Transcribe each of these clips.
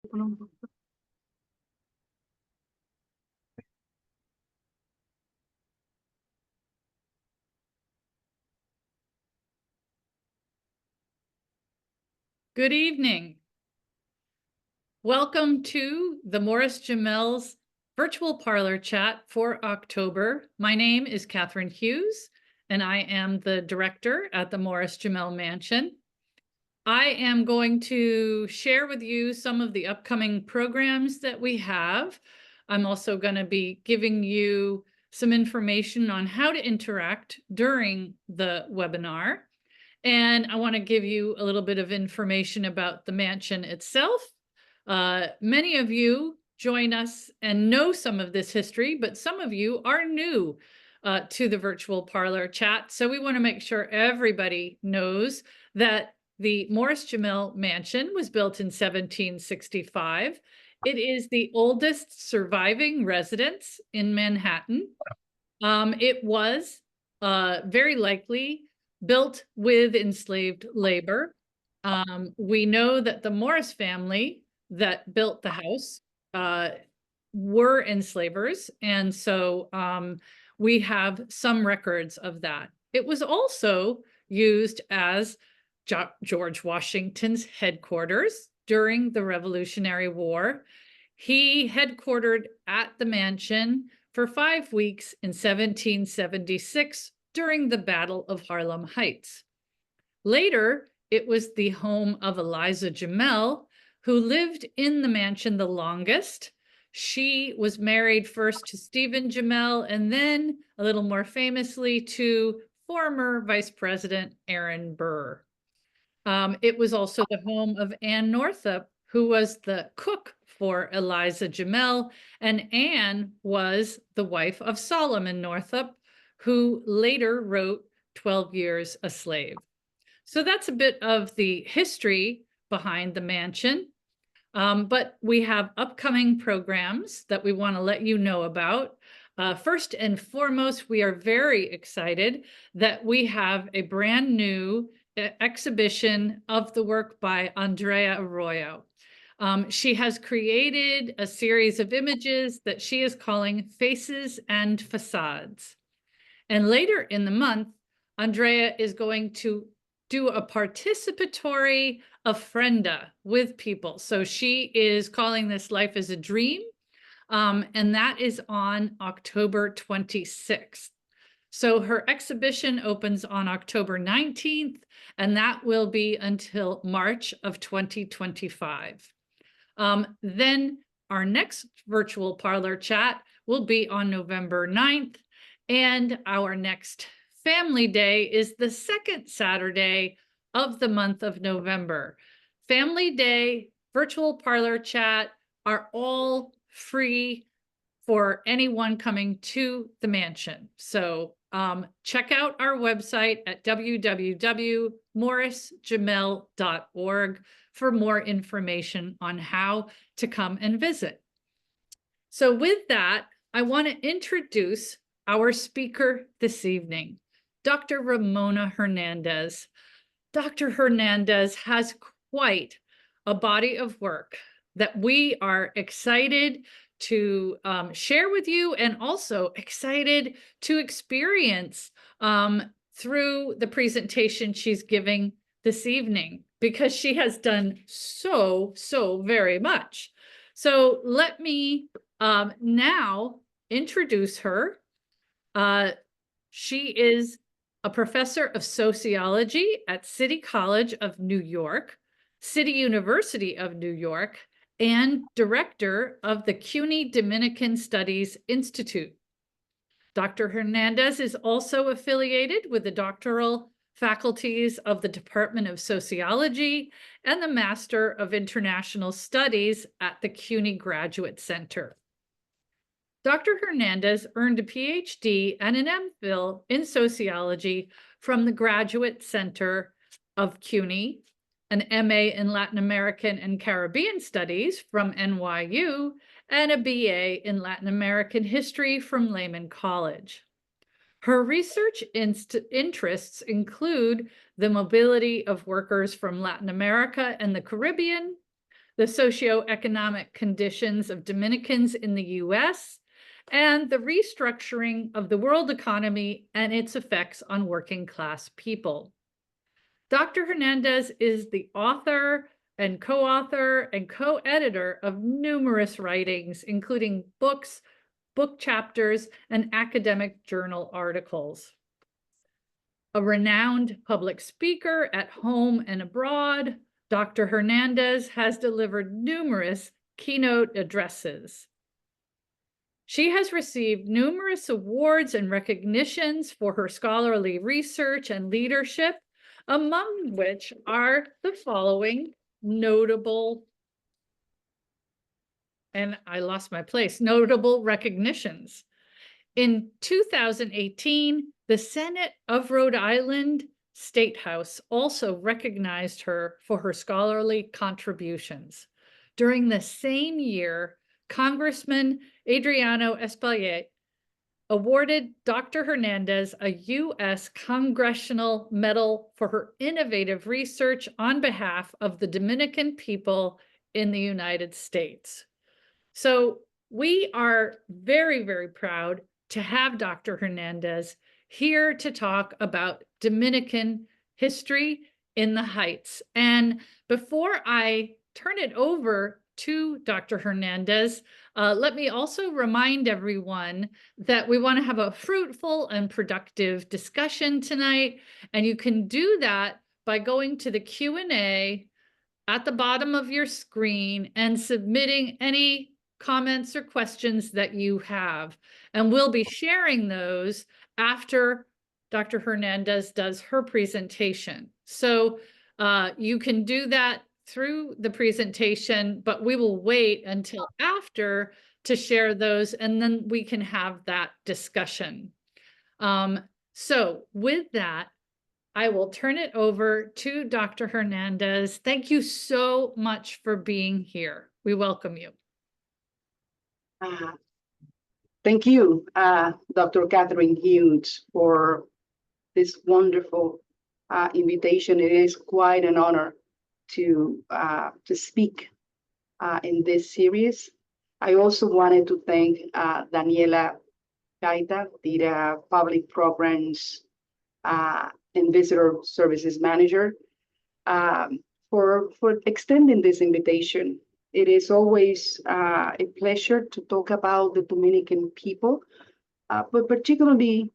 Good evening. Welcome to the Morris-Jumel's virtual parlor chat for October. My name is Catherine Hughes, and I am the director at the Morris-Jumel Mansion. I am going to share with you some of the upcoming programs that we have. I'm also going to be giving you some information on how to interact during the webinar. And I want to give you a little bit of information about the mansion itself. Many of you join us and know some of this history, but some of you are new to the virtual parlor chat. So we want to make sure everybody knows that the Morris-Jumel Mansion was built in 1765. It is the oldest surviving residence in Manhattan. It was very likely built with enslaved labor. We know that the Morris family that built the house were enslavers, and so we have some records of that. It was also used as George Washington's headquarters during the Revolutionary War. He headquartered at the mansion for 5 weeks in 1776 during the Battle of Harlem Heights. Later, it was the home of Eliza Jumel, who lived in the mansion the longest. She was married first to Stephen Jumel and then, a little more famously, to former Vice President Aaron Burr. It was also the home of Anne Northup, who was the cook for Eliza Jumel, and Anne was the wife of Solomon Northup, who later wrote 12 Years a Slave. So that's a bit of the history behind the mansion. But we have upcoming programs that we want to let you know about. First and foremost, we are very excited that we have a brand new exhibition of the work by Andrea Arroyo. She has created a series of images that she is calling Faces and Facades. And later in the month, Andrea is going to do a participatory ofrenda with people. So she is calling this Life is a Dream, and that is on October 26th. So her exhibition opens on October 19th, and that will be until March of 2025. Then our next virtual parlor chat will be on November 9th, and our next Family Day is the second Saturday of the month of November. Family Day, virtual parlor chat are all free for anyone coming to the mansion. So check out our website at www.morrisjumel.org for more information on how to come and visit. So with that, I want to introduce our speaker this evening, Dr. Ramona Hernandez. Dr. Hernandez has quite a body of work that we are excited to share with you, and also excited to experience through the presentation she's giving this evening, because she has done so very much. So let me now introduce her. She is a professor of sociology at City College of New York, City University of New York, and director of the CUNY Dominican Studies Institute. Dr. Hernandez is also affiliated with the doctoral faculties of the Department of Sociology and the Master of International Studies at the CUNY Graduate Center. Dr. Hernandez earned a PhD and an MPhil in sociology from the Graduate Center of CUNY, an MA in Latin American and Caribbean Studies from NYU, and a BA in Latin American History from Lehman College. Her research interests include the mobility of workers from Latin America and the Caribbean, the socioeconomic conditions of Dominicans in the US, and the restructuring of the world economy and its effects on working class people. Dr. Hernandez is the author and co-author and co-editor of numerous writings, including books, book chapters, and academic journal articles. A renowned public speaker at home and abroad, Dr. Hernandez has delivered numerous keynote addresses. She has received numerous awards and recognitions for her scholarly research and leadership, among which are the following notable, and I lost my place, notable recognitions. In 2018, the Senate of Rhode Island State House also recognized her for her scholarly contributions. During the same year, Congressman Adriano Espaillat awarded Dr. Hernandez a U.S. Congressional Medal for her innovative research on behalf of the Dominican people in the United States. So we are very, very proud to have Dr. Hernandez here to talk about Dominican history in the Heights. And before I turn it over to Dr. Hernandez, let me also remind everyone that we want to have a fruitful and productive discussion tonight. And you can do that by going to the Q&A at the bottom of your screen and submitting any comments or questions that you have. And we'll be sharing those after Dr. Hernandez does her presentation. So you can do that through the presentation, but we will wait until after to share those, and then we can have that discussion. So with that, I will turn it over to Dr. Hernandez. Thank you so much for being here. We welcome you. Thank you, Dr. Catherine Hughes, for this wonderful invitation. It is quite an honor to speak in this series. I also wanted to thank Daniela Gaita, the Public Programs and Visitor Services Manager, for extending this invitation. It is always a pleasure to talk about the Dominican people, but particularly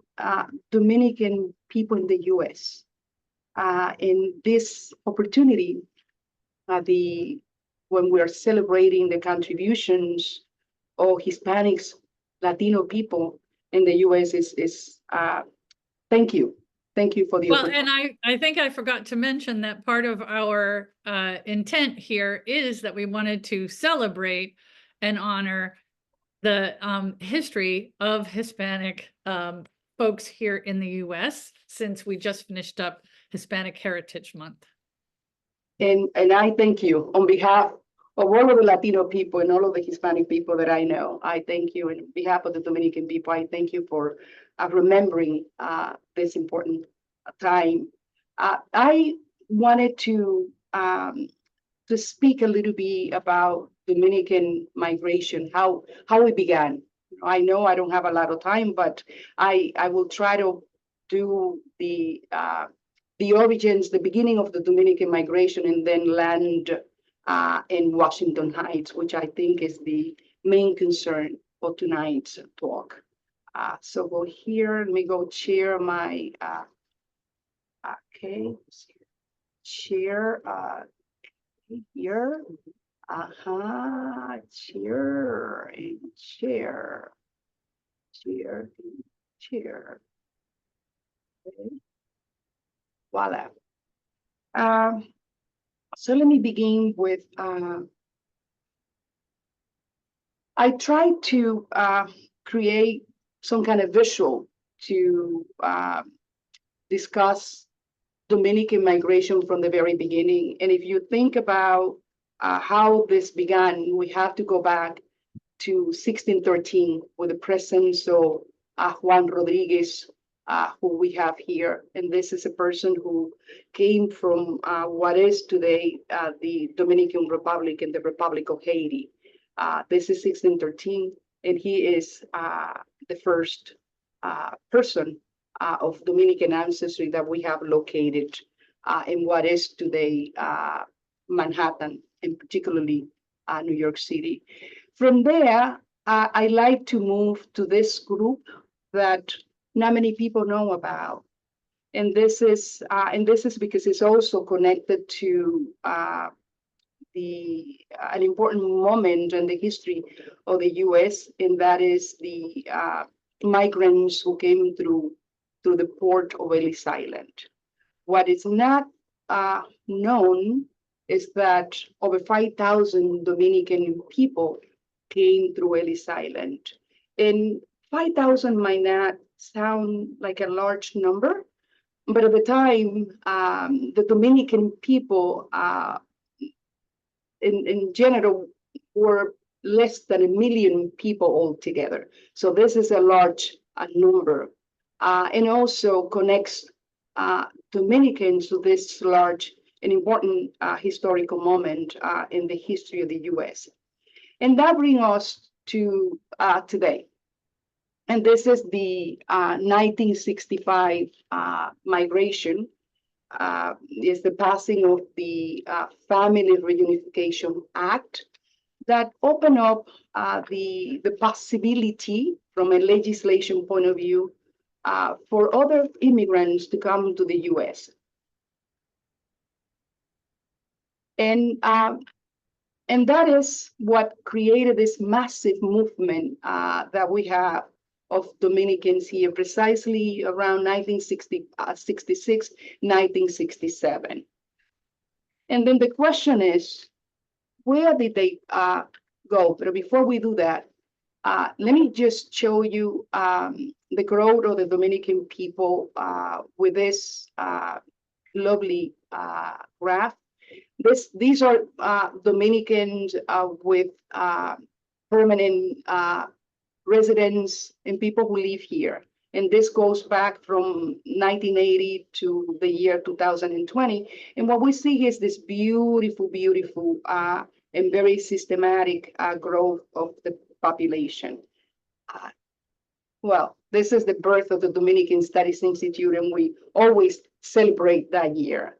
Dominican people in the U.S. In this opportunity, when we are celebrating the contributions of Hispanics, Latino people in the U.S. is thank you. Thank you for the opportunity. Well, and I think I forgot to mention that part of our intent here is that we wanted to celebrate and honor the history of Hispanic folks here in the U.S. since we just finished up Hispanic Heritage Month. And I thank you on behalf of all of the Latino people and all of the Hispanic people that I know. I thank you on behalf of the Dominican people. I thank you for remembering this important time. I wanted to speak a little bit about Dominican migration, how it began. I know I don't have a lot of time, but I will try to do the origins, the beginning of the Dominican migration, and then land in Washington Heights, which I think is the main concern for tonight's talk. So go here, let me go share my, okay, share here, share, and share, share, okay. Voila. So let me begin with, I tried to create some kind of visual to discuss Dominican migration from the very beginning. And if you think about how this began, we have to go back to 1613 with the presence of Juan Rodriguez who we have here. And this is a person who came from what is today the Dominican Republic and the Republic of Haiti. This is 1613, and he is the first person of Dominican ancestry that we have located in what is today Manhattan, and particularly New York City. From there, I like to move to this group that not many people know about. And this is because it's also connected to an important moment in the history of the U.S., and that is the migrants who came through the port of Ellis Island. What is not known is that over 5,000 Dominican people came through Ellis Island. And 5,000 might not sound like a large number, but at the time, the Dominican people in general were less than 1 million people altogether. So this is a large number, and also connects Dominicans to this large and important historical moment in the history of the U.S. And that brings us to today. And this is the 1965 migration. Is the passing of the Family Reunification Act that opened up the possibility from a legislation point of view for other immigrants to come to the U.S. And that is what created this massive movement that we have of Dominicans here, precisely around 1966, 1967. And then the question is, where did they go? But before we do that, let me just show you the growth of the Dominican people with this lovely graph. These are Dominicans with permanent residents and people who live here. And this goes back from 1980 to the year 2020. And what we see is this beautiful, beautiful and very systematic growth of the population. Well, this is the birth of the Dominican Studies Institute, and we always celebrate that year.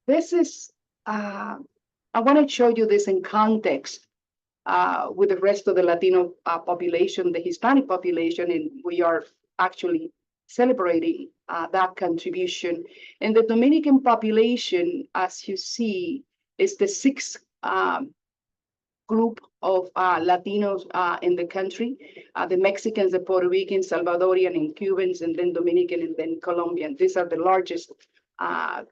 This is, I want to show you this in context with the rest of the Latino population, the Hispanic population, and we are actually celebrating that contribution. And the Dominican population, as you see, is the sixth group of Latinos in the country. The Mexicans, the Puerto Ricans, Salvadorian, and Cubans, and then Dominican, and then Colombian. These are the largest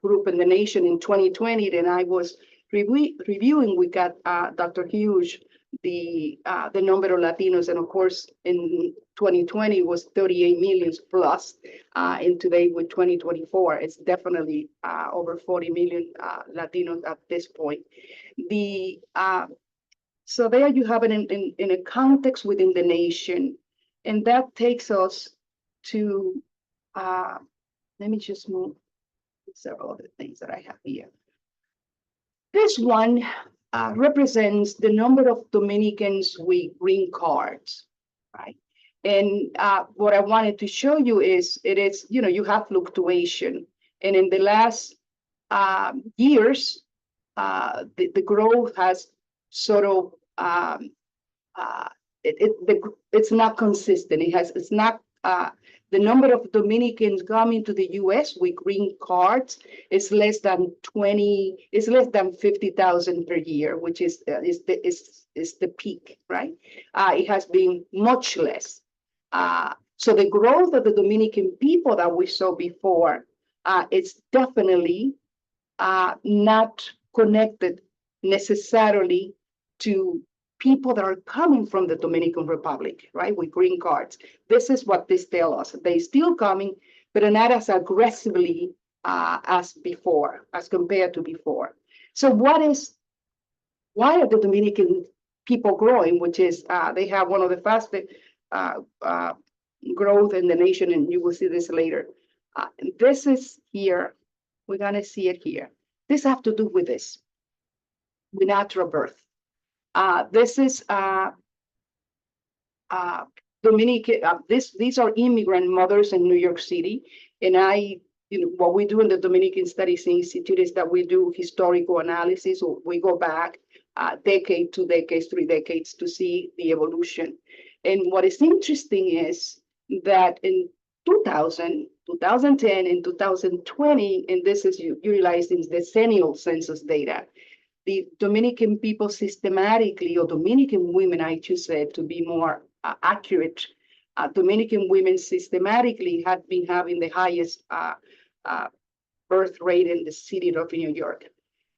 group in the nation in 2020. And I was reviewing, we got Dr. Hughes, the number of Latinos, and of course in 2020 was 38 million plus, and today with 2024 it's definitely over 40 million Latinos at this point. So there you have it in a context within the nation, and that takes us to let me just move several other things that I have here. This one represents the number of Dominicans with green cards, right? And what I wanted to show you is, you have fluctuation. And in the last years, the growth has sort of, it's not consistent. It's not, the number of Dominicans coming to the U.S. with green cards is less than 50,000 per year, which is the peak, right? It has been much less. So the growth of the Dominican people that we saw before, it's definitely not connected necessarily to people that are coming from the Dominican Republic, right, with green cards. This is what this tells us. They're still coming, but not as aggressively as before, as compared to before. So why are the Dominican people growing, which is they have one of the fastest growth in the nation, and you will see this later. This is here. We're gonna see it here. This have to do with this, with natural birth. This is Dominican. These are immigrant mothers in New York City, and what we do in the Dominican Studies Institute is that we do historical analysis. Or we go back decade, 2 decades, 3 decades to see the evolution. And what is interesting is that in 2000, 2010, and 2020, and this is utilizing decennial census data, the Dominican people systematically, or Dominican women, I should say, to be more accurate, Dominican women systematically had been having the highest birth rate in the city of New York.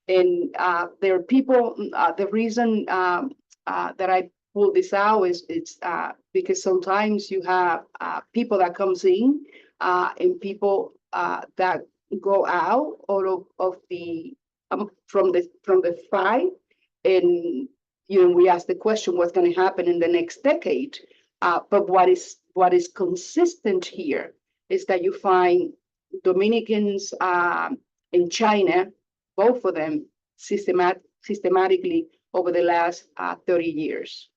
And there are people, the reason that I pull this out is it's because sometimes you have people that comes in and people that go out of the from the fight, and we ask the question, what's going to happen in the next decade? But what is consistent here is that you find Dominicans in China, both of them systematically over the last 30 years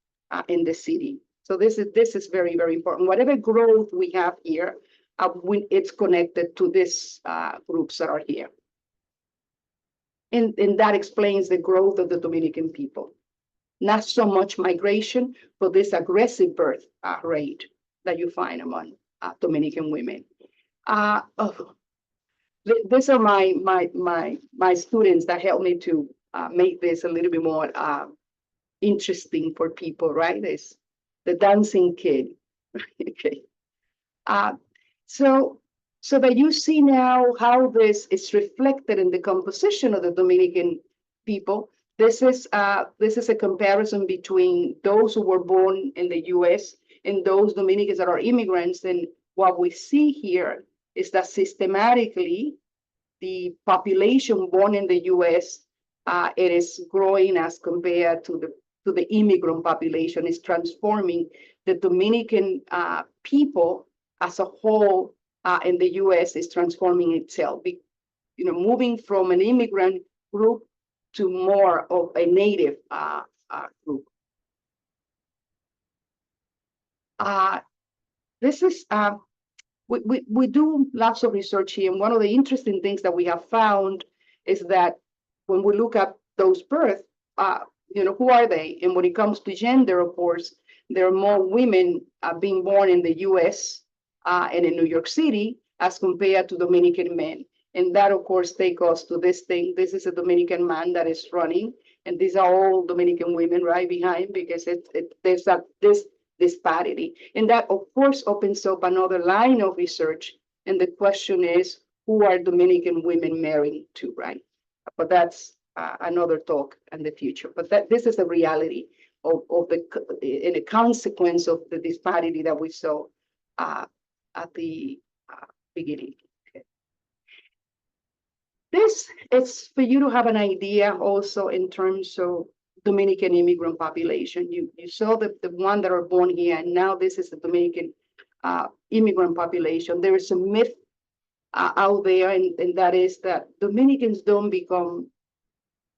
in the city. So this is very, very important. Whatever growth we have here, it's connected to these groups that are here. And that explains the growth of the Dominican people. Not so much migration, but this aggressive birth rate that you find among Dominican women. These are my students that helped me to make this a little bit more interesting for people, right? This the dancing kid. Okay. So that you see now how this is reflected in the composition of the Dominican people. This is a comparison between those who were born in the U.S. and those Dominicans that are immigrants. And what we see here is that systematically the population born in the U.S. It is growing as compared to the immigrant population. Is transforming the Dominican people as a whole in the U.S. is transforming itself. Moving from an immigrant group to more of a native group. This is we do lots of research here, and one of the interesting things that we have found is that when we look at those births, who are they? And when it comes to gender, of course, there are more women being born in the U.S. And in New York City as compared to Dominican men. And that, of course, takes us to this thing. This is a Dominican man that is running, and these are all Dominican women right behind, because there's this disparity. And that, of course, opens up another line of research. And the question is, who are Dominican women marrying to, right? But that's another talk in the future. But this is a reality of in a consequence of the disparity that we saw at the beginning. Okay. This is for you to have an idea also in terms of Dominican immigrant population. You saw the one that are born here, and now this is the Dominican immigrant population. There is a myth out there, and that is that Dominicans don't become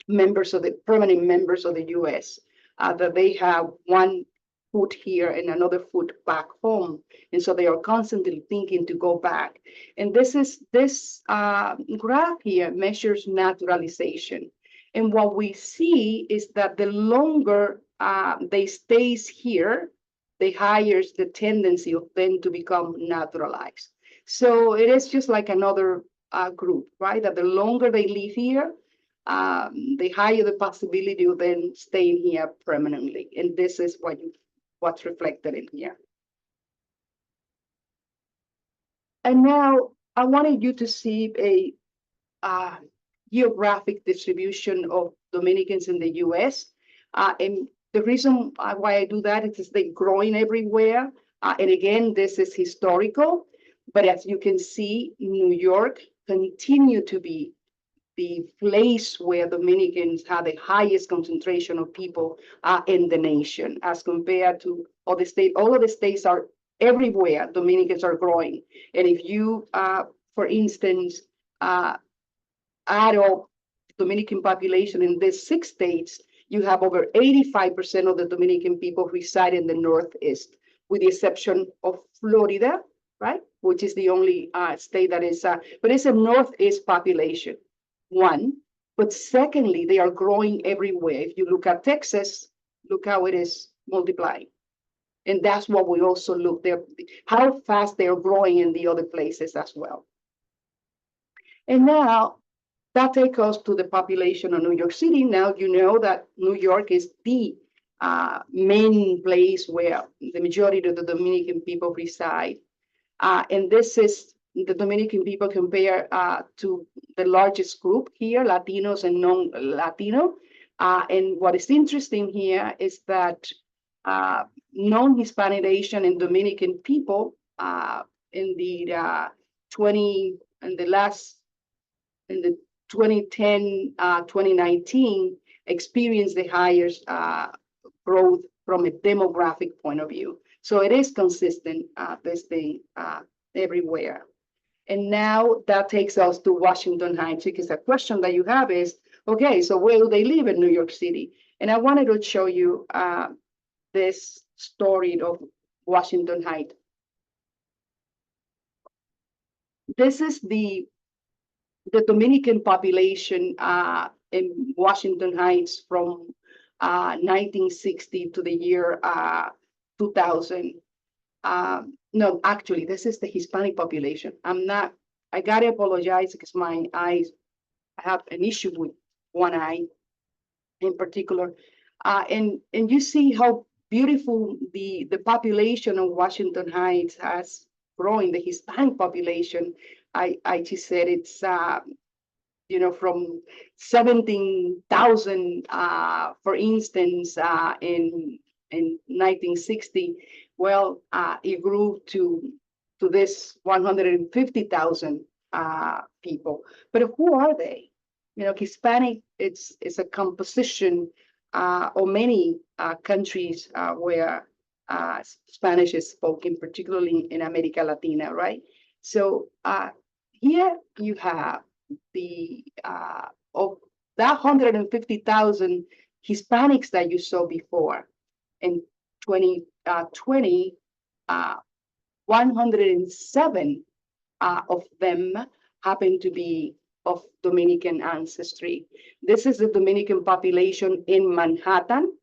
permanent members of the U.S., that they have one foot here and another foot back home. And so they are constantly thinking to go back. And this graph here measures naturalization. And what we see is that the longer they stays here, the higher is the tendency of them to become naturalized. So it is just like another group, right? That the longer they live here, the higher the possibility of them staying here permanently. And this is what's reflected in here. And now I wanted you to see a geographic distribution of Dominicans in the U.S. And the reason why I do that is they're growing everywhere. And again, this is historical. But as you can see, New York continue to be the place where Dominicans have the highest concentration of people in the nation, as compared to other states. All of the states are everywhere Dominicans are growing. And if you, for instance, add up Dominican population in these 6 states, you have over 85% of the Dominican people reside in the Northeast, with the exception of Florida, right? Which is the only state that is, but it's a Northeast population, one. But secondly, they are growing everywhere. If you look at Texas, look how it is multiplying. And that's what we also look there, how fast they are growing in the other places as well. And now that takes us to the population of New York City. Now you know that New York is the main place where the majority of the Dominican people reside. And this is the Dominican people compared to the largest group here, Latinos and non-Latino. And what is interesting here is that non-Hispanic, Asian, and Dominican people in the 2010, 2019 experienced the highest growth from a demographic point of view. So it is consistent, this thing everywhere. And now that takes us to Washington Heights, because the question that you have is, okay, so where do they live in New York City? And I wanted to show you this story of Washington Heights. This is the Dominican population in Washington Heights from 1960 to the year 2000. No, actually, this is the Hispanic population. I gotta apologize because my eyes, I have an issue with one eye in particular. And you see how beautiful the population of Washington Heights has grown, the Hispanic population. I just said it's, you know, from 17,000, for instance, in 1960. Well, it grew to this 150,000 people. But who are they? You know, Hispanic, it's a composition of many countries where Spanish is spoken, particularly in America Latina, right? So here you have the of that 150,000 Hispanics that you saw before. In 2020, 107 of them happen to be of Dominican ancestry. This is the Dominican population in Manhattan.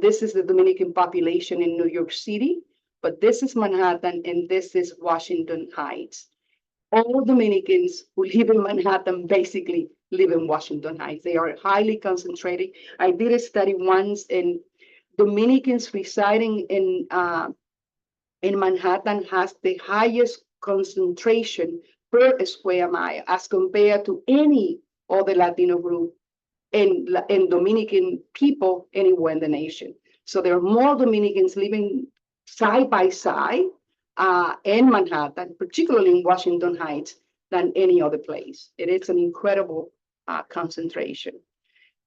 This is the Dominican population in New York City, but this is Manhattan and this is Washington Heights. All Dominicans who live in Manhattan basically live in Washington Heights. They are highly concentrated. I did a study once, and Dominicans residing in Manhattan has the highest concentration per square mile as compared to any other Latino group and Dominican people anywhere in the nation. So there are more Dominicans living side by side in Manhattan, particularly in Washington Heights, than any other place. It is an incredible concentration.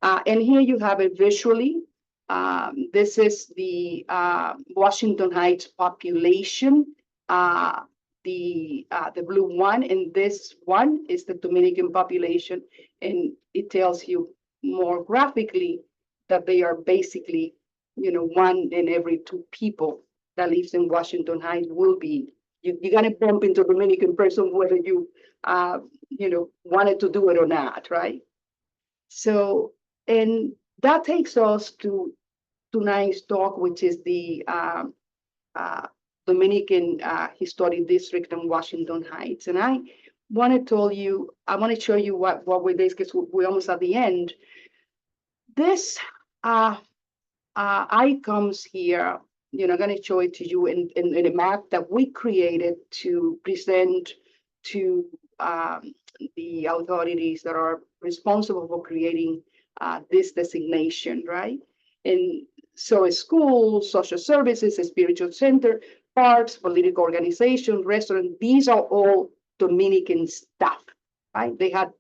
And here you have it visually. This is the Washington Heights population, the blue one, and this one is the Dominican population, and it tells you more graphically that they are basically, you know, 1 in every 2 people that lives in Washington Heights will be. You're gonna bump into a Dominican person whether you, you know, wanted to do it or not, right? So, and that takes us to tonight's talk, which is the Dominican Historic District in Washington Heights. And I want to tell you, I want to show you what we're doing, because we're almost at the end. This icons here, you know, I'm going to show it to you in a map that we created to present to the authorities that are responsible for creating this designation, right? And so schools, social services, a spiritual center, parks, political organization, restaurant, these are all Dominican stuff, right? They have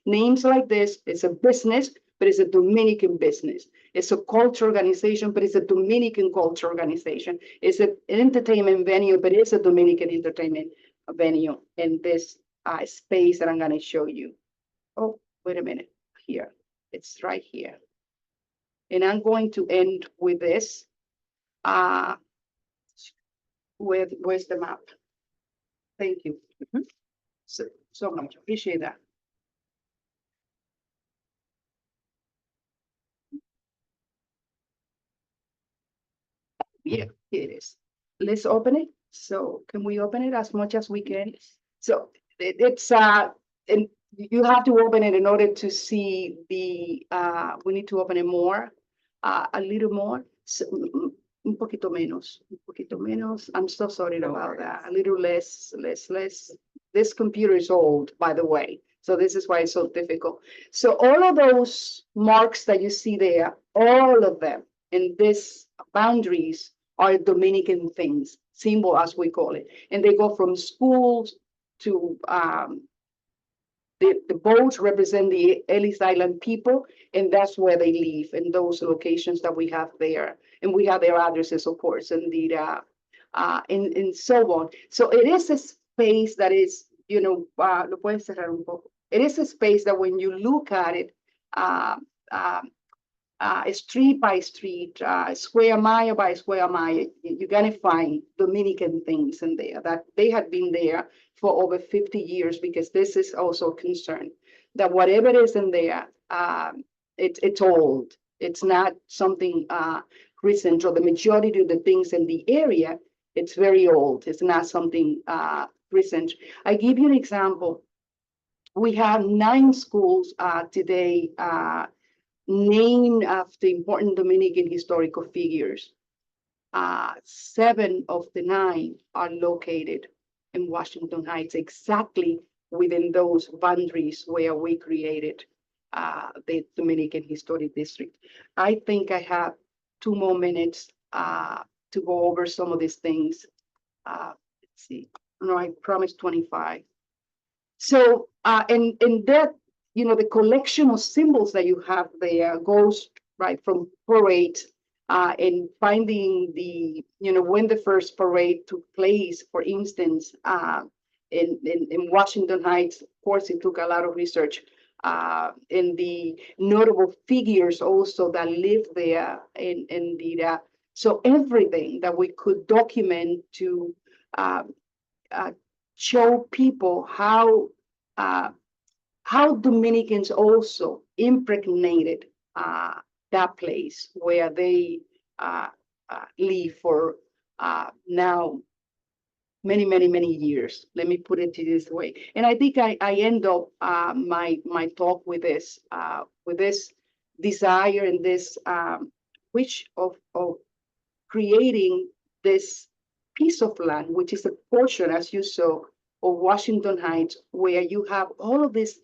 names like this. It's a business, but it's a Dominican business. It's a culture organization, but it's a Dominican culture organization. It's an entertainment venue, but it's a Dominican entertainment venue in this space that I'm going to show you. Oh, wait a minute. Here, it's right here. And I'm going to end with this. Where's the map? Thank you. So much. Appreciate that. Yeah, here it is. Let's open it. So can we open it as much as we can? So it's and you have to open it in order to see the we need to open it more, a little more. So, un poquito menos, un poquito menos. I'm so sorry about that. A little less. This computer is old, by the way. So this is why it's so difficult. So all of those marks that you see there, all of them in this boundaries are Dominican things, symbol as we call it. And they go from schools to the boats represent the Ellis Island people, and that's where they live, in those locations that we have there. And we have their addresses, of course, and and so on. So it is a space that is, you know, lo puedes cerrar un poco. It is a space that when you look at it, street by street, square mile by square mile, you're gonna find Dominican things in there that they had been there for over 50 years, because this is also a concern that whatever is in there, it's old. It's not something recent, or the majority of the things in the area, it's very old. It's not something recent. I give you an example. We have 9 schools today named after important Dominican historical figures. 7 of the 9 are located in Washington Heights, exactly within those boundaries where we created the Dominican Historic District. I think I have 2 more minutes to go over some of these things. Let's see. No, I promised 25. So, and that, you know, the collection of symbols that you have there goes right from parade and finding the, you know, when the first parade took place, for instance, in Washington Heights. Of course, it took a lot of research, and the notable figures also that lived there in the, so everything that we could document to show people how Dominicans also impregnated that place where they live for now many years. Let me put it this way. And I think I end up my talk with this desire and this wish of creating this piece of land, which is a portion, as you saw, of Washington Heights, where you have all of these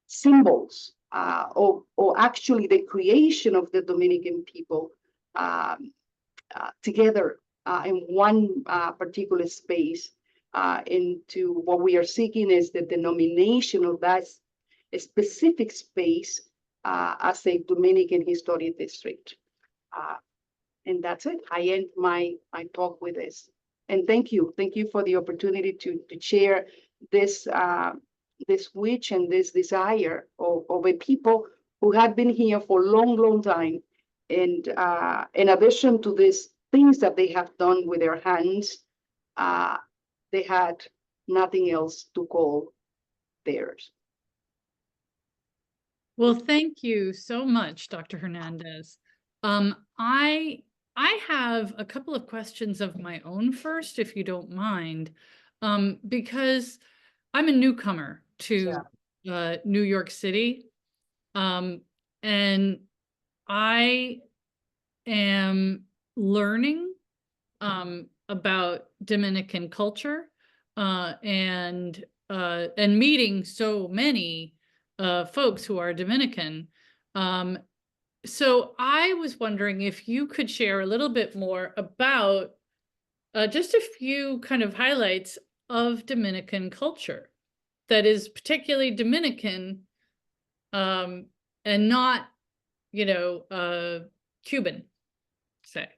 symbols, or actually the creation of the Dominican people together in one particular space. Into what we are seeking is the denomination of that specific space as a Dominican Historic District. And that's it. I end my talk with this. And thank you for the opportunity to share this this wish and this desire of a people who had been here for a long time. And in addition to these things that they have done with their hands, they had nothing else to call theirs. Well, thank you so much, Dr. Hernandez. I have a couple of questions of my own first, if you don't mind, because I'm a newcomer to New York City, and I am learning about Dominican culture and meeting so many folks who are Dominican. So I was wondering if you could share a little bit more about just a few kind of highlights of Dominican culture that is particularly Dominican and not Cuban, say?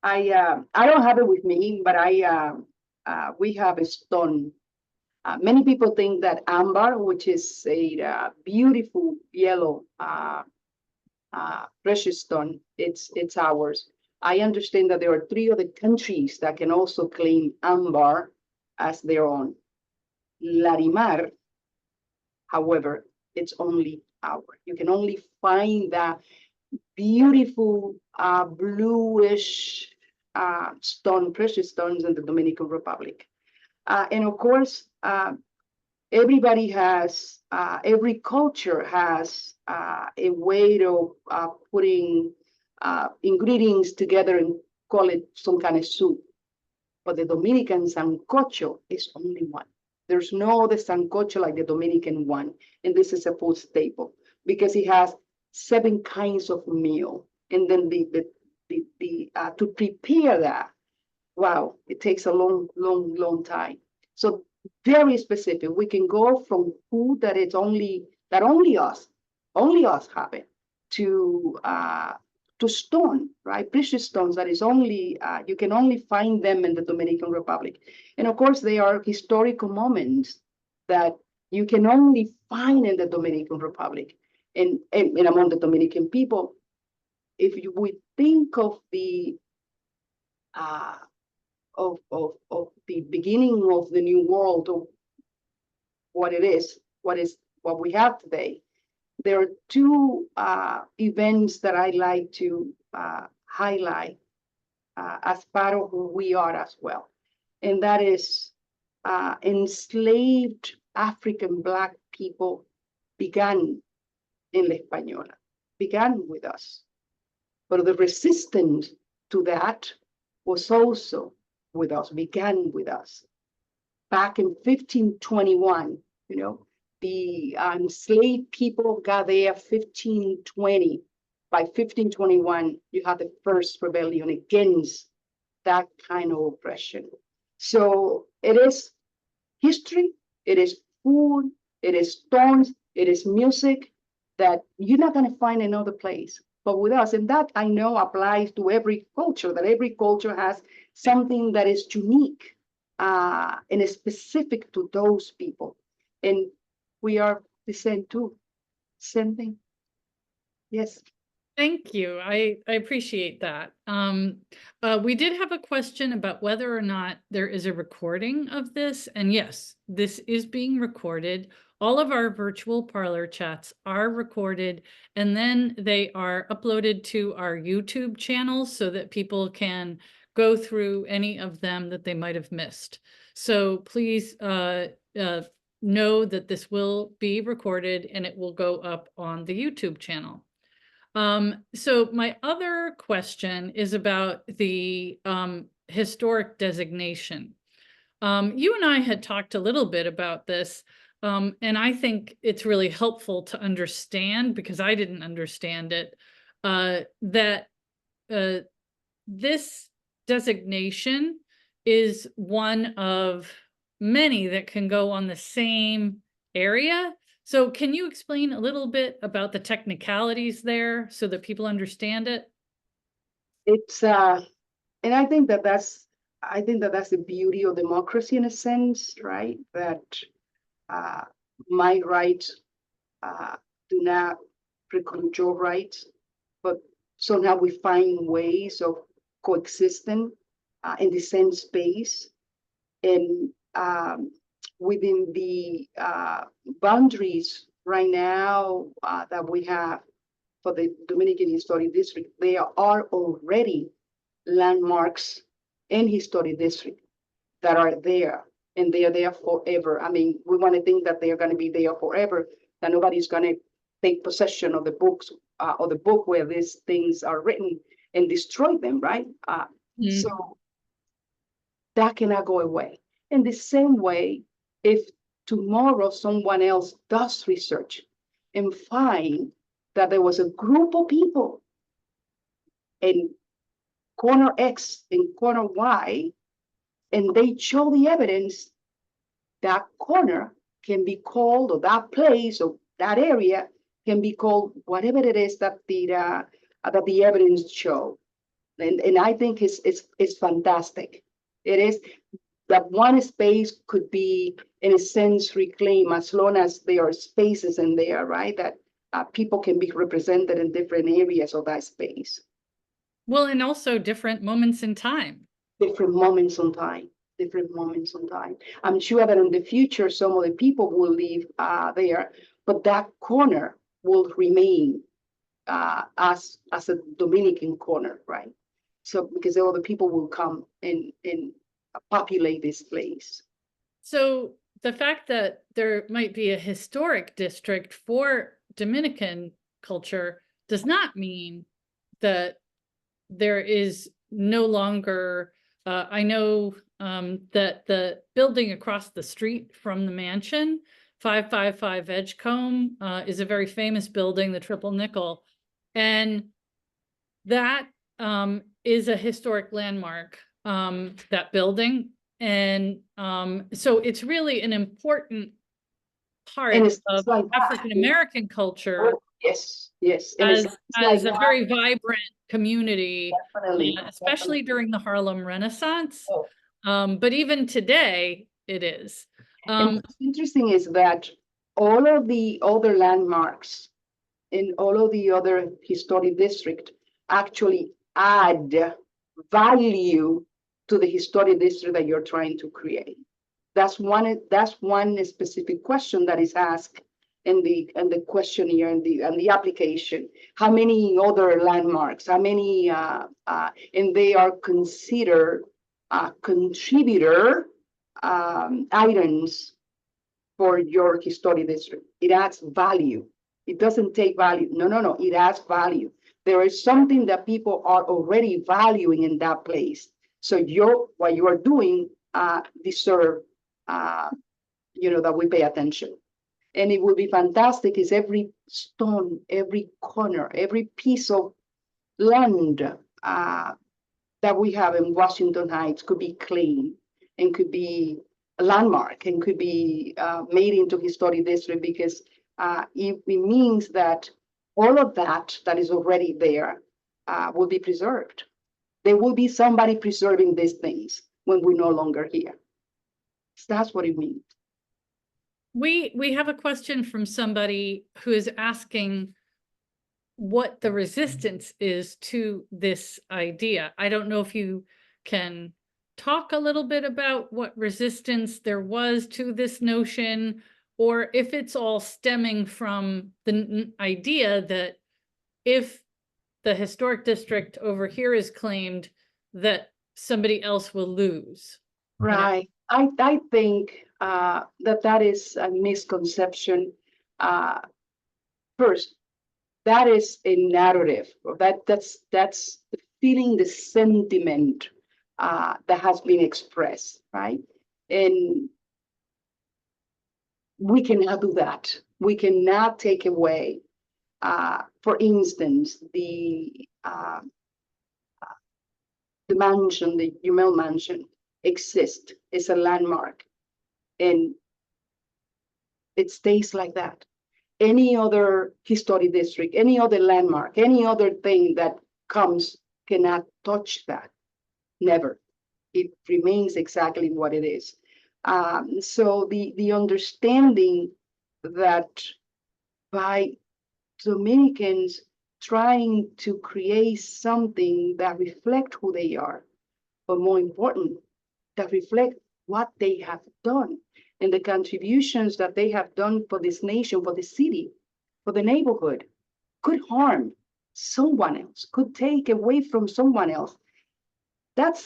I don't have it with me, but we have a stone. Many people think that amber, which is a beautiful yellow precious stone, it's ours. I understand that there are 3 other countries that can also claim amber as their own. Larimar, however, it's only ours. You can only find that beautiful bluish stone, precious stones in the Dominican Republic. And of course, everybody has, every culture has a way of putting ingredients together and call it some kind of soup. But the Dominican sancocho is only one. There's no other sancocho like the Dominican one. And this is a food staple because it has 7 kinds of meal. And then to prepare that, wow, it takes a long time. So very specific. We can go from food that it's that only us have it, to stone, right? Precious stones that is only you can only find them in the Dominican Republic. And of course, they are historical moments that you can only find in the Dominican Republic and among the Dominican people. If we think of the the beginning of the new world, of what it is, what we have today, there are 2 events that I like to highlight as part of who we are as well. And that is enslaved African Black people began in La Española, began with us. But the resistance to that was also with us, began with us. Back in 1521, the enslaved people got there 1520. By 1521, you had the first rebellion against that kind of oppression. So it is history, it is food, it is stones, it is music that you're not going to find in another place but with us. And that I know applies to every culture, that every culture has something that is unique and is specific to those people. And we are the same too. Same thing. Yes. Thank you. I appreciate that. We did have a question about whether or not there is a recording of this. And yes, this is being recorded. All of our virtual Parlor chats are recorded, and then they are uploaded to our YouTube channel so that people can go through any of them that they might have missed. So please know that this will be recorded and it will go up on the YouTube channel. So my other question is about the historic designation. You and I had talked a little bit about this, and I think it's really helpful to understand, because I didn't understand it, that this designation is one of many that can go on the same area. So can you explain a little bit about the technicalities there so that people understand it? It's and I think that that's the beauty of democracy in a sense, right? That my rights do not preclude your rights, but somehow we find ways of coexisting in the same space. And within the boundaries right now that we have for the Dominican Historic District, there are already landmarks in Historic District that are there, and they are there forever. I mean, we want to think that they are going to be there forever, that nobody's going to take possession of the books or the book where these things are written and destroy them, right? So that cannot go away. In the same way, if tomorrow someone else does research and find that there was a group of people in corner X and corner Y, and they show the evidence, that corner can be called, or that place or that area can be called whatever it is that the evidence show. And I think it's fantastic. It is that one space could be, in a sense, reclaimed as long as there are spaces in there, right? That people can be represented in different areas of that space. Well, and also different moments in time. Different moments on time. Different moments on time. I'm sure that in the future, some of the people will live there, but that corner will remain as a Dominican corner, right? So because all the people will come and populate this place. So the fact that there might be a historic district for Dominican culture does not mean that there is no longer, I know that the building across the street from the mansion, 555 Edgecombe, is a very famous building, the Triple Nickel. And that is a historic landmark, that building. And so it's really an important part And it's of like African-American culture yes, yes. And as like a that. very vibrant community, Definitely, especially during the Harlem Renaissance. Oh. But even today, it is. And what's interesting is that all of the other landmarks in all of the other historic district actually add value to the historic district that you're trying to create. That's one specific question that is asked in the questionnaire and the application. How many other landmarks? How many? And they are considered contributor items for your historic district. It adds value. It doesn't take value. No. It adds value. There is something that people are already valuing in that place. So what you are doing deserve, that we pay attention. And it would be fantastic is every stone, every corner, every piece of land that we have in Washington Heights could be claimed and could be a landmark and could be made into historic district, because it means that all of that is already there will be preserved. There will be somebody preserving these things when we're no longer here. So that's what it means. We have a question from somebody who is asking what the resistance is to this idea. I don't know if you can talk a little bit about what resistance there was to this notion, or if it's all stemming from the idea that if the historic district over here is claimed, that somebody else will lose. Right. I think that is a misconception. First, that is a narrative. That's the feeling, the sentiment that has been expressed, right? And we cannot do that. We cannot take away, for instance, the mansion, the Jumel mansion exists. It's a landmark, and it stays like that. Any other historic district, any other landmark, any other thing that comes cannot touch that. Never. It remains exactly what it is. So the understanding that by Dominicans trying to create something that reflect who they are, but more important, that reflect what they have done and the contributions that they have done for this nation, for the city, for the neighborhood, could harm someone else, could take away from someone else. That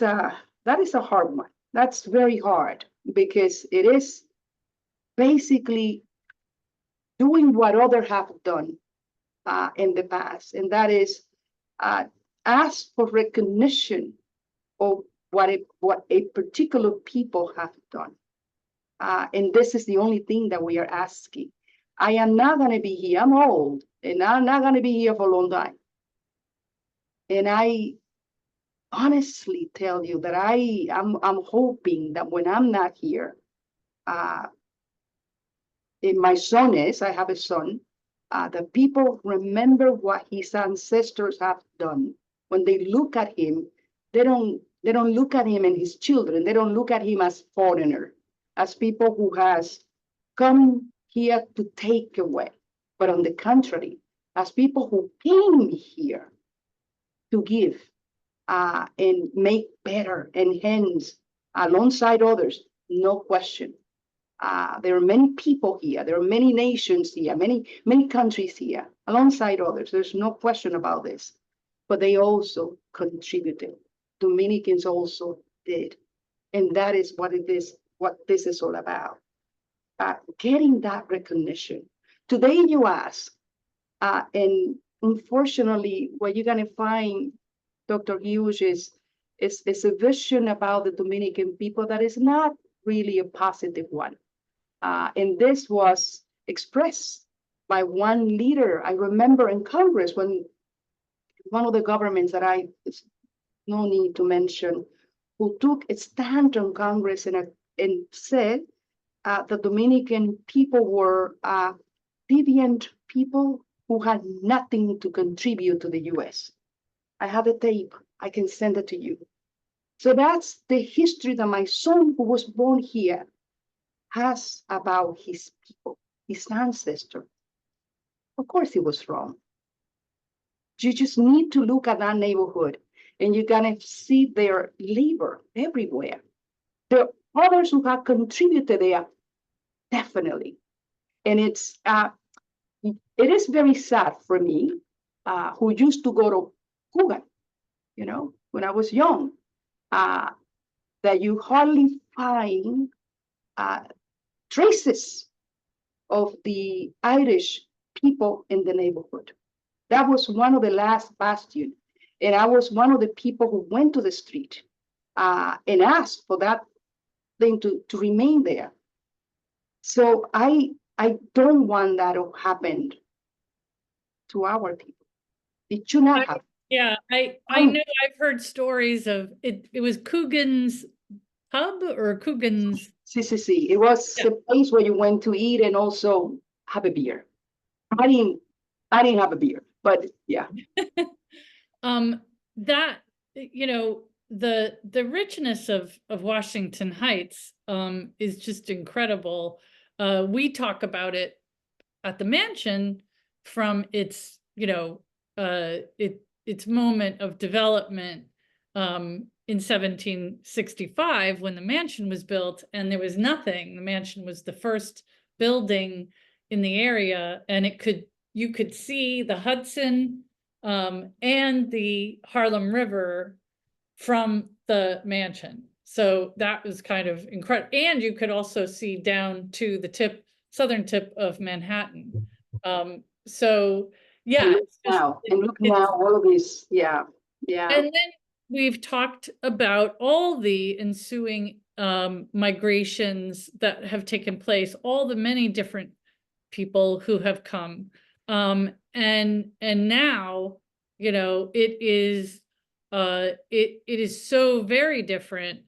is a hard one. That's very hard, because it is basically doing what others have done in the past, and that is ask for recognition of what a particular people have done. And this is the only thing that we are asking. I am not going to be here. I'm old, and I'm not going to be here for a long time. And I honestly tell you that I'm hoping that when I'm not here, and my son is, I have a son, The people remember what his ancestors have done. When they look at him, they don't look at him and his children. They don't look at him as foreigner, as people who has come here to take away. But on the contrary, as people who came here to give and make better, and hence, alongside others, no question. There are many people here. There are many nations here, many countries here, alongside others. There's no question about this. But they also contributed. Dominicans also did. And that is what it is, what this is all about. Getting that recognition. Today you ask, and unfortunately, what you're going to find, Dr. Hughes, is a vision about the Dominican people that is not really a positive one. And this was expressed by one leader. I remember in Congress when one of the governments that no need to mention, who took a stand on Congress and said the Dominican people were deviant people who had nothing to contribute to the US. I have a tape. I can send it to you. So that's the history that my son, who was born here, has about his people, his ancestor. Of course, he was wrong. You just need to look at that neighborhood and you're going to see their labor everywhere. There are others who have contributed there, definitely. And it is very sad for me, who used to go to Cuba, when I was young, that you hardly find traces of the Irish people in the neighborhood. That was one of the last bastions. And I was one of the people who went to the street and asked for that thing to remain there. So I don't want that to happen to our people. It should not happen. Yeah, I know I've heard stories of it. It was Coogan's Pub or Coogan's. See. It was a place where you went to eat and also have a beer. I didn't have a beer, but yeah. That, the richness of Washington Heights is just incredible. We talk about it at the mansion from its its moment of development in 1765 when the mansion was built, and there was nothing. The mansion was the first building in the area, and you could see the Hudson and the Harlem River from the mansion. So that was kind of incredible. And you could also see down to the southern tip of Manhattan. So yeah. And look now, all of this, yeah. And then we've talked about all the ensuing migrations that have taken place, all the many different people who have come. And now, it is so very different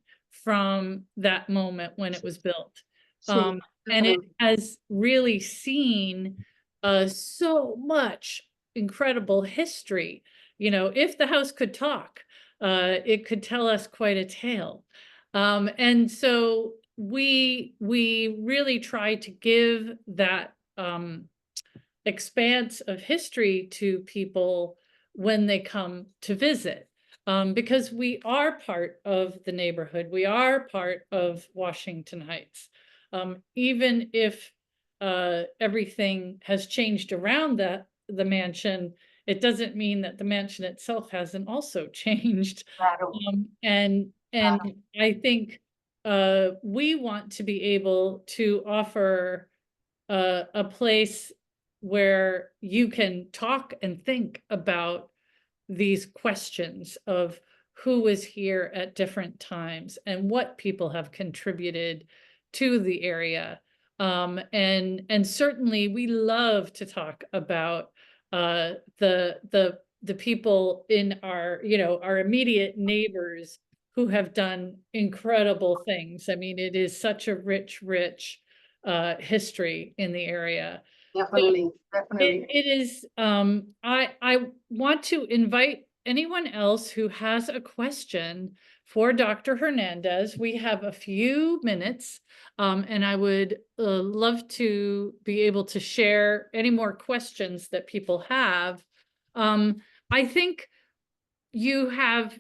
from that moment when it was built. And it has really seen so much incredible history. If the house could talk, it could tell us quite a tale. And so we really try to give that expanse of history to people when they come to visit, because we are part of the neighborhood. We are part of Washington Heights. Even if everything has changed around the mansion, it doesn't mean that the mansion itself hasn't also changed. And I think we want to be able to offer a place where you can talk and think about these questions of who was here at different times and what people have contributed to the area. And certainly we love to talk about the people in our immediate neighbors who have done incredible things. I mean, it is such a rich history in the area. Definitely, definitely. It is, I want to invite anyone else who has a question for Dr. Hernandez. We have a few minutes, and I would love to be able to share any more questions that people have. I think you have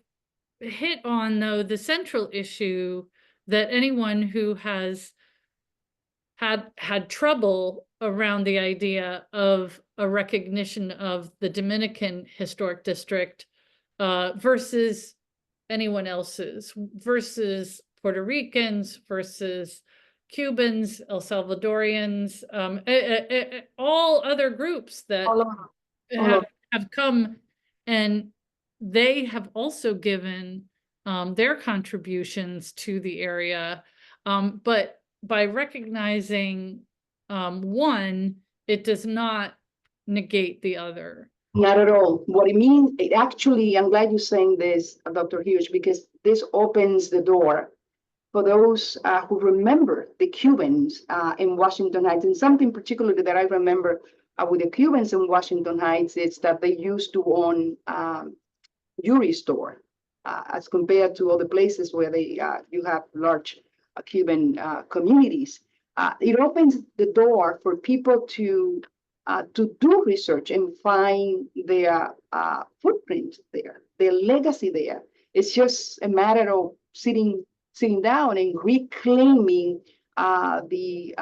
hit on, though, the central issue that anyone who has had trouble around the idea of a recognition of the Dominican Historic District versus anyone else's, versus Puerto Ricans, versus Cubans, El Salvadorians, all other groups that All of, all of, have come, and they have also given their contributions to the area. But by recognizing one, it does not negate the other. not at all. What it means, it actually, I'm glad you're saying this, Dr. Hughes, because this opens the door for those who remember the Cubans in Washington Heights. And something particularly that I remember with the Cubans in Washington Heights is that they used to own jewelry store as compared to other places where they you have large Cuban communities. It opens the door for people to do research and find their footprint there, their legacy there. It's just a matter of sitting down and reclaiming the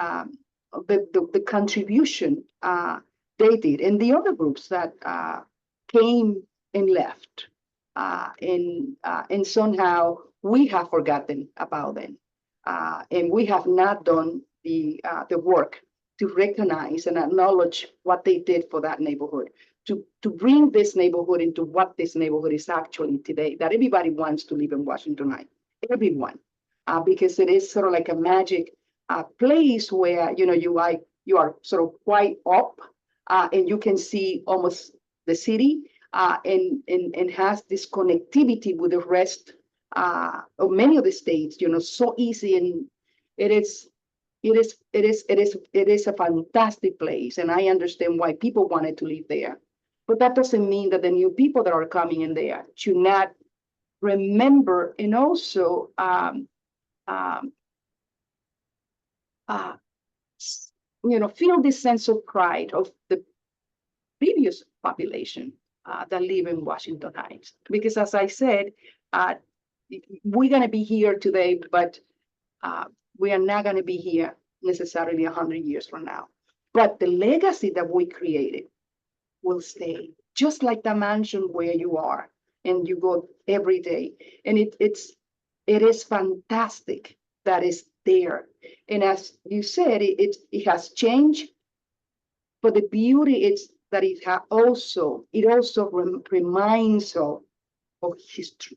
contribution they did, and the other groups that came and left, and somehow we have forgotten about them, and we have not done the work to recognize and acknowledge what they did for that neighborhood, to bring this neighborhood into what this neighborhood is actually today, that everybody wants to live in Washington Heights, everyone, because it is sort of like a magic place where, you know, you are sort of quite up, and you can see almost the city, and has this connectivity with the rest of many of the states, you know, so easy, and it is a fantastic place, and I understand why people wanted to live there. But that doesn't mean that the new people that are coming in there should not remember and also feel this sense of pride of the previous population that live in Washington Heights. Because as I said, we're going to be here today, but we are not going to be here necessarily 100 years from now. But the legacy that we created will stay, just like the mansion where you are and you go every day. And it is fantastic that it's there. And as you said, it has changed, but the beauty is that it also reminds of history.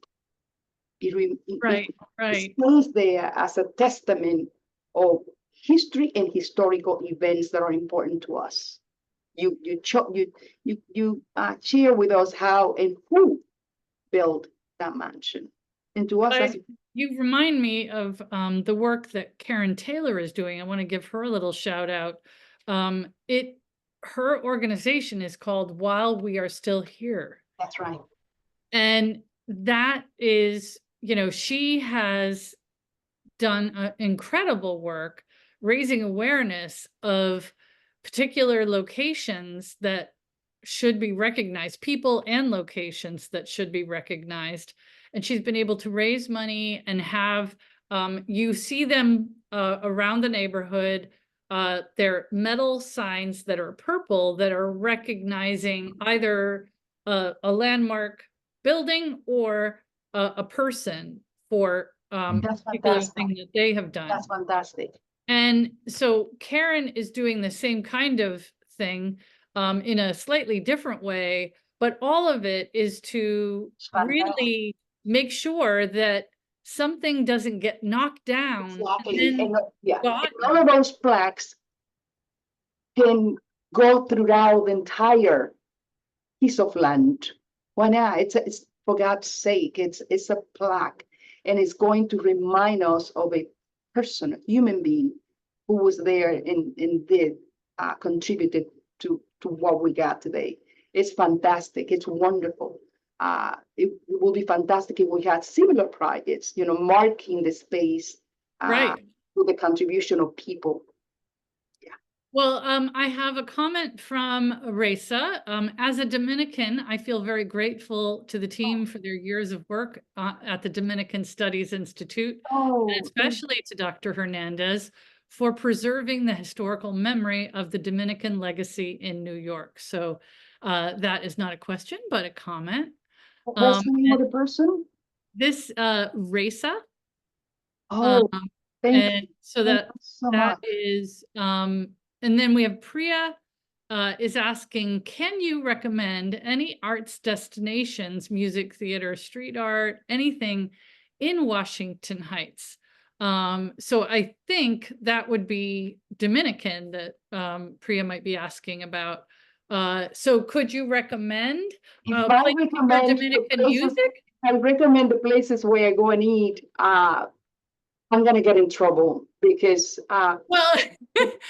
Right. It stays there as a testament of history and historical events that are important to us. You share with us how and who built that mansion, and to us, you remind me of the work that Karen Taylor is doing. I want to give her a little shout out. Her organization is called While We Are Still Here. That's right. And that is, you know, she has done incredible work raising awareness of particular locations that should be recognized, people and locations that should be recognized. And she's been able to raise money and have, you see them around the neighborhood. They're metal signs that are purple that are recognizing either a landmark building or a person for particular thing that they have done. That's fantastic. And so Karen is doing the same kind of thing in a slightly different way, but all of it is to really make sure that something doesn't get knocked down. Exactly. And all of those plaques can go throughout the entire piece of land. Why not? It's for God's sake, it's a plaque, and it's going to remind us of a person, a human being, who was there and did contributed to what we got today. It's fantastic. It's wonderful. It would be fantastic if we had similar projects, marking the space Right. with the contribution of people. Well, I have a comment from Reza. As a Dominican, I feel very grateful to the team for their years of work at the Dominican Studies Institute, and especially to Dr. Hernandez for preserving the historical memory of the Dominican legacy in New York. So that is not a question, but a comment. What's the name of the person? This Reza. Oh, thank And you. so Thank you so much. is and then we have Priya is asking, can you recommend any arts destinations, music, theater, street art, anything in Washington Heights? So I think that would be Dominican that Priya might be asking about. So could you recommend If I places for recommend the Dominican places, music? I recommend the places where I go and eat. I'm gonna get in trouble because Well,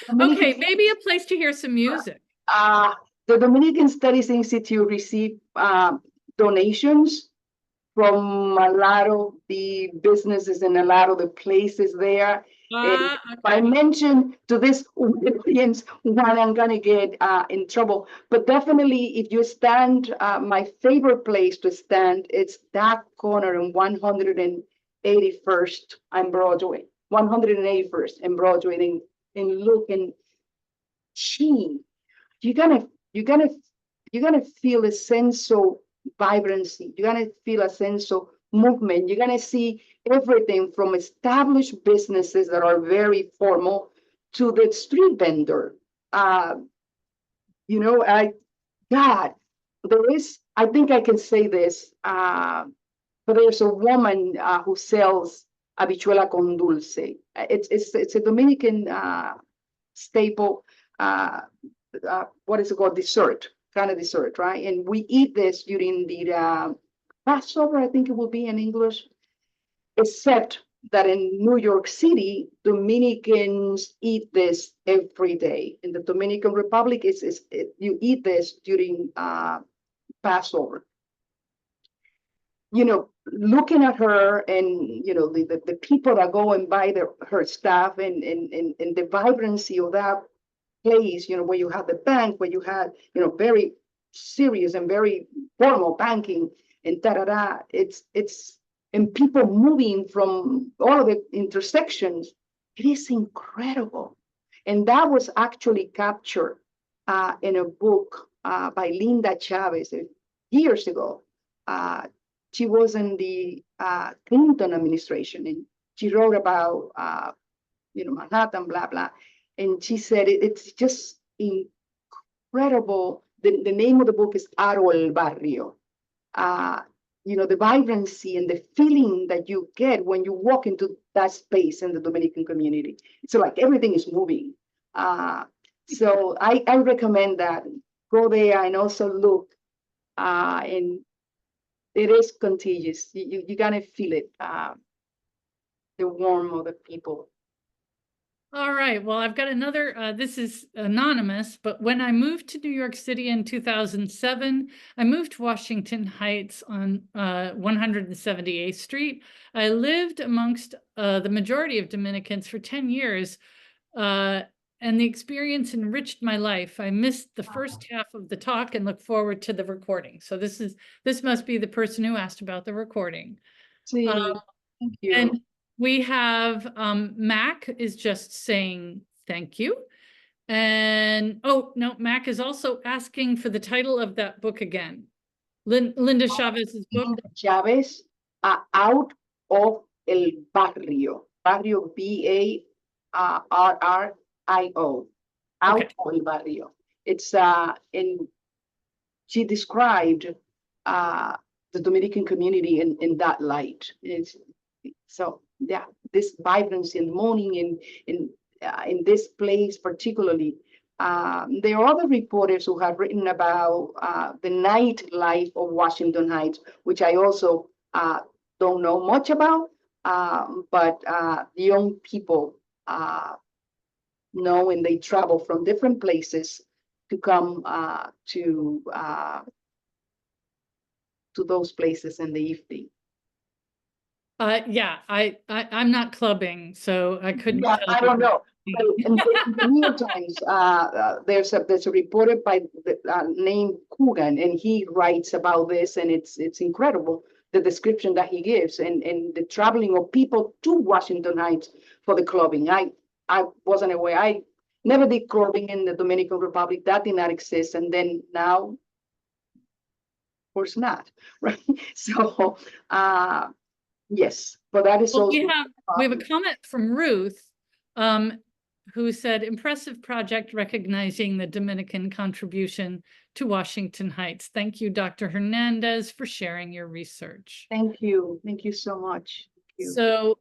Dominican okay, maybe a place to hear some music. the Dominican Studies Institute receive donations from a lot of the businesses and a lot of the places there. And if I mention to this audience one, I'm gonna get in trouble. But definitely, if you stand, my favorite place to stand, it's that corner in 181st and Broadway, 181st and Broadway, and look and see. You're gonna feel a sense of vibrancy. You're gonna feel a sense of movement. You're gonna see everything from established businesses that are very formal to the street vendor. I think I can say this, but there's a woman who sells habichuela con dulce. It's a Dominican staple. What is it called? Dessert, kind of dessert, right? And we eat this during the Passover, I think it will be in English, except that in New York City, Dominicans eat this every day. In the Dominican Republic, you eat this during Passover. Looking at her and the people that go and buy her stuff and the vibrancy of that place, where you have the bank, where you had, very serious and very formal banking and da-da-da. And people moving from all of the intersections. It is incredible. And that was actually captured in a book by Linda Chavez years ago. She was in the Clinton administration, and she wrote about, Manhattan, blah, blah. And she said it's just incredible. The name of the book is Aro el Barrio. The vibrancy and the feeling that you get when you walk into that space in the Dominican community. So like everything is moving. So I recommend that. Go there and also look. And it is contagious. You're gonna feel it, the warmth of the people. All right. Well, I've got another, this is anonymous, but when I moved to New York City in 2007, I moved to Washington Heights on 178th Street. I lived amongst the majority of Dominicans for 10 years, and the experience enriched my life. I missed the first half of the talk and look forward to the recording. So this must be the person who asked about the recording. See, thank you. And we have Mac is just saying thank you. And oh no, Mac is also asking for the title of that book again. Linda Chavez's book. Linda Chavez, Out of el Barrio. Barrio, B-A-R-R-I-O. Out of el Barrio. It's and she described the Dominican community in that light. So yeah, this vibrancy in the morning in this place particularly. There are other reporters who have written about the nightlife of Washington Heights, which I also don't know much about, but the young people know, and they travel from different places to come to those places in the evening. Yeah, I'm not clubbing, so I couldn't Yeah, tell I don't you. know. But in the New York Times, there's a reporter by the named Coogan, and he writes about this, and it's incredible the description that he gives, and the traveling of people to Washington Heights for the clubbing. I wasn't aware. I never did clubbing in the Dominican Republic. That did not exist, and then now, of course not, right? So, yes, but that is Well, also. we have a comment from Ruth, who said, impressive project recognizing the Dominican contribution to Washington Heights. Thank you, Dr. Hernandez, for sharing your research. Thank you. Thank you so much. So,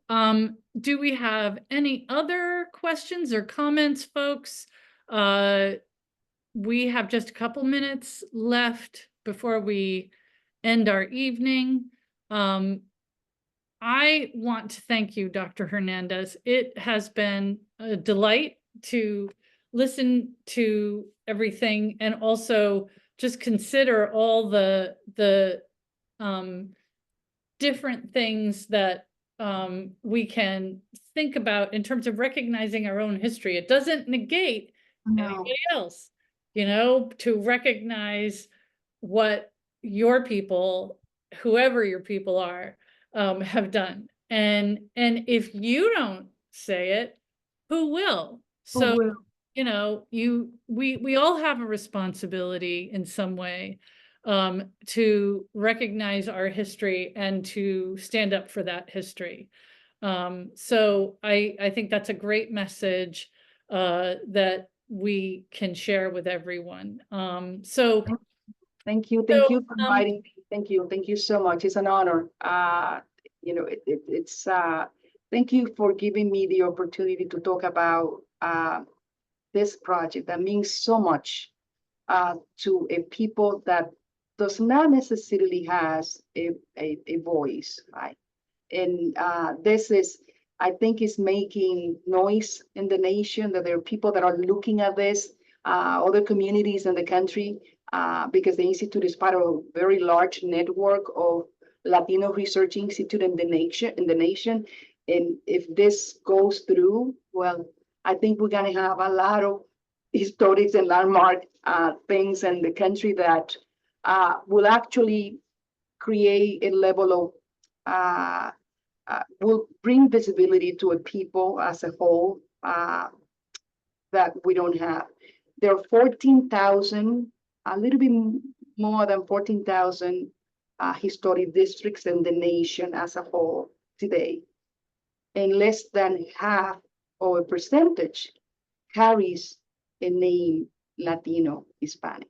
do we have any other questions or comments, folks? We have just a couple minutes left before we end our evening. I want to thank you, Dr. Hernandez. It has been a delight to listen to everything and also just consider all the different things that we can think about in terms of recognizing our own history. It doesn't negate anybody else, you know, to recognize what your people, whoever your people are, have done. And if you don't say it, who will? So, you know, we all have a responsibility in some way to recognize our history and to stand up for that history. So I think that's a great message that we can share with everyone. So thank you for inviting me. Thank you so much. It's an honor. You know, it's thank you for giving me the opportunity to talk about this project that means so much to a people that does not necessarily has a voice, right? And this is, I think, is making noise in the nation, that there are people that are looking at this, other communities in the country, because the Institute is part of a very large network of Latino Research Institute in the nation. And if this goes through, well, I think we're going to have a lot of historic and landmark things in the country that will actually create a level of will bring visibility to a people as a whole that we don't have. There are 14,000, a little bit more than 14,000 historic districts in the nation as a whole today. And less than half of a percentage carries a name Latino Hispanic.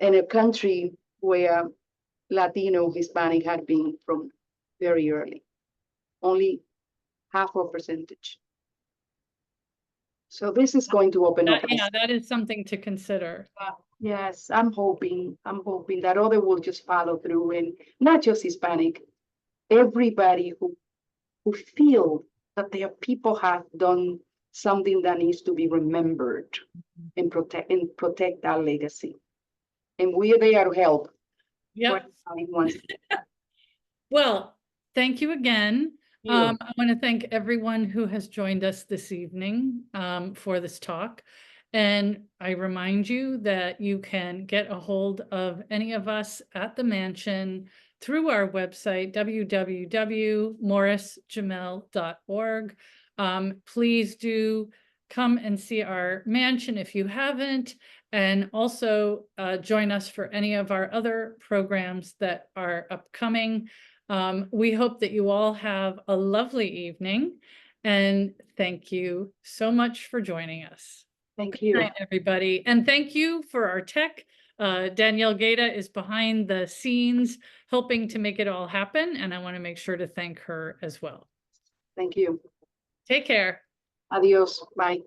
In a country where Latino Hispanic had been from very early, only half a percentage. So this is going to open up. Yeah, that is something to consider. Yes, I'm hoping that other will just follow through, and not just Hispanic, everybody who feel that their people have done something that needs to be remembered and protect our legacy. And we are there to help. Yeah. Well, thank you again. I want to thank everyone who has joined us this evening for this talk. And I remind you that you can get a hold of any of us at the mansion through our website, www.morris-jumel.org. Please do come and see our mansion if you haven't, and also join us for any of our other programs that are upcoming. We hope that you all have a lovely evening, and thank you so much for joining us. Thank you. Good night, everybody. And thank you for our tech. Danielle Gaeta is behind the scenes helping to make it all happen, and I want to make sure to thank her as well. Thank you. Take care. Adios. Bye.